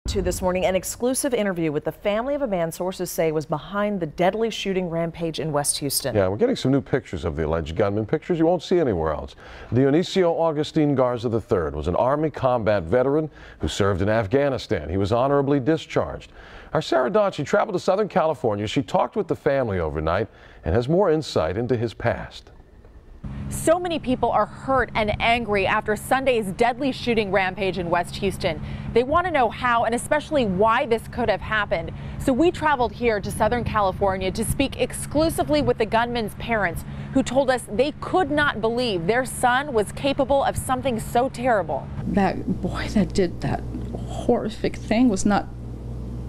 This morning, an exclusive interview with the family of a man sources say was behind the deadly shooting rampage in West Houston. Yeah, we're getting some new pictures of the alleged gunman, pictures you won't see anywhere else. Dionisio Augustine Garza III was an Army combat veteran who served in Afghanistan. He was honorably discharged. Our Sarah Donchi traveled to Southern California. She talked with the family overnight and has more insight into his past. So many people are hurt and angry after Sunday's deadly shooting rampage in West Houston. They want to know how and especially why this could have happened. So we traveled here to Southern California to speak exclusively with the gunman's parents, who told us they could not believe their son was capable of something so terrible. That boy that did that horrific thing was not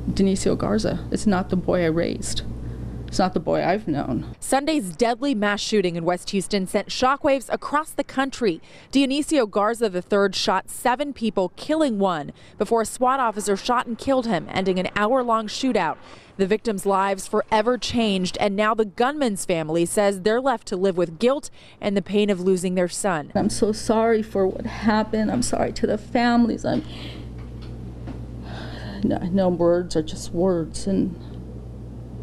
Dionisio Garza. It's not the boy I raised. It's not the boy I've known. Sunday's deadly mass shooting in West Houston sent shockwaves across the country. Dionisio Garza III shot 7 people, killing 1, before a SWAT officer shot and killed him, ending an hour-long shootout. The victims' lives forever changed, and now the gunman's family says they're left to live with guilt and the pain of losing their son. I'm so sorry for what happened. I'm sorry to the families. No words are just words, and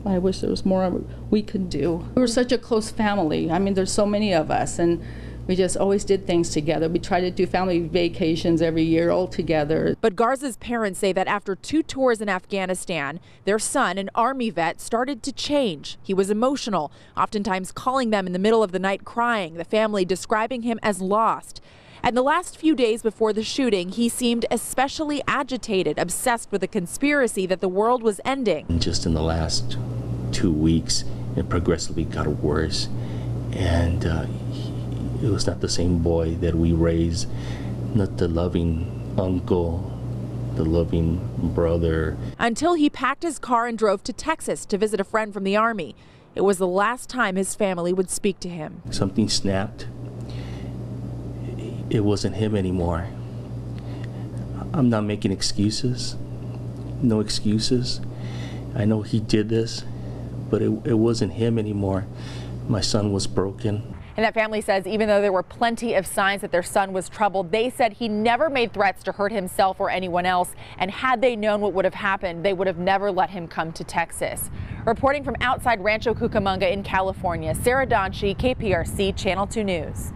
I wish there was more we could do. We were such a close family. I mean, there's so many of us, and we just always did things together. We tried to do family vacations every year all together. But Garza's parents say that after 2 tours in Afghanistan, their son, an Army vet, started to change. He was emotional, oftentimes calling them in the middle of the night crying, the family describing him as lost. And the last few days before the shooting, he seemed especially agitated, obsessed with a conspiracy that the world was ending. Just in the last 2 weeks, it progressively got worse, and it was not the same boy that we raised, not the loving uncle, the loving brother. Until he packed his car and drove to Texas to visit a friend from the Army. It was the last time his family would speak to him. Something snapped. It wasn't him anymore. I'm not making excuses. No excuses. I know he did this, but it wasn't him anymore. My son was broken. And that family says even though there were plenty of signs that their son was troubled, they said he never made threats to hurt himself or anyone else. And had they known what would have happened, they would have never let him come to Texas. Reporting from outside Rancho Cucamonga in California, Sarah Donchi, KPRC Channel 2 News.